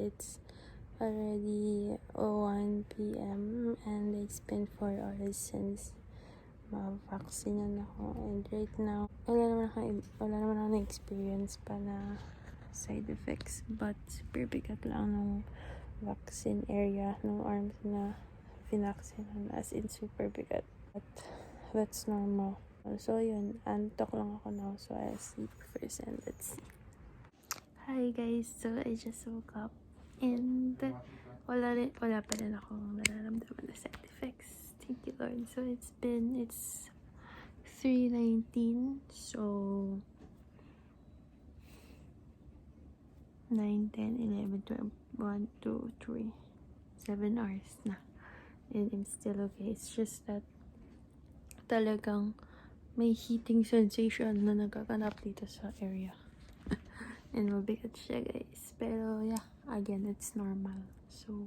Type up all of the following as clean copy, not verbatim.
It's already 1 p.m. and it's been 4 hours since ma-vaccine ako, and right now wala naman ako na-experience pa na side effects, but super bigat lang ng vaccine area ng arms na vinaccine, as in super bigat, but that's normal. So yun, antok lang ako now, so I'll sleep first and let's see. Hi guys, so I just woke up and wala pa rin akong nararamdaman na side effects. Thank you Lord. So it's 3:19, so 9, 10, 11, 12, 1, 2, 3, 7 hours na, and I'm still okay. It's just that talagang may heating sensation na nagkakanap dito sa area. And mabigat siya guys, pero yeah, again, it's normal. So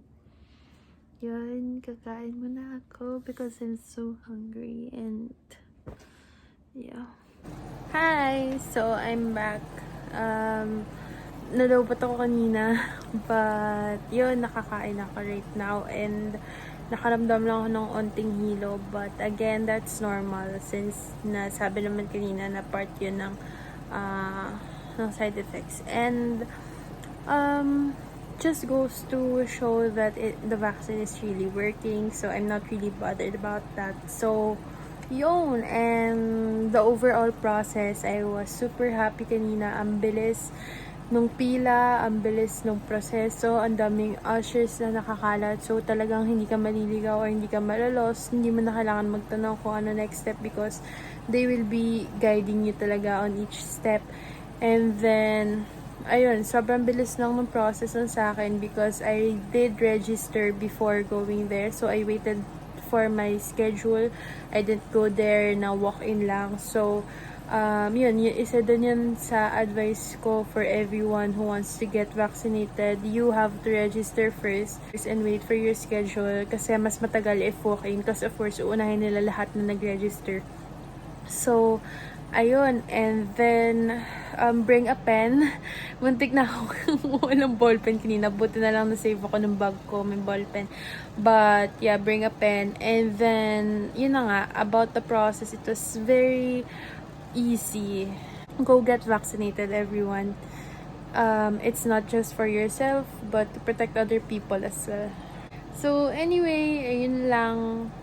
yun, kakain muna ako because I'm so hungry, and yeah. Hi! So I'm back. Nalobot ako kanina, but yun, nakakain ako right now, and nakaramdam lang ako ng onting hilo, but again, that's normal since nasabi naman kanina na part yun ng side effects, and just goes to show that the vaccine is really working, so I'm not really bothered about that. So yun, and the overall process, I was super happy kanina. Ang bilis nung pila, ang bilis nung proseso, ang daming ushers na nakakalat, so talagang hindi ka maliligaw or hindi ka malalos, hindi mo na kailangan magtanong kung ano next step because they will be guiding you talaga on each step. And then ayun, sobrang bilis lang ng process ng sa akin because I did register before going there, so I waited for my schedule. I didn't go there na walk-in lang. So yun, isa din yun sa advice ko for everyone who wants to get vaccinated. You have to register first and wait for your schedule kasi mas matagal if walk-in, because of course uunahin nila lahat na nag-register. So ayun, and then bring a pen. Muntik na ako walang ballpen kanina, buti na lang na-save ako ng bag ko, may ballpen. But yeah, bring a pen. And then yun na nga, about the process, it was very easy. Go get vaccinated, everyone. It's not just for yourself but to protect other people as well. So anyway, ayun lang.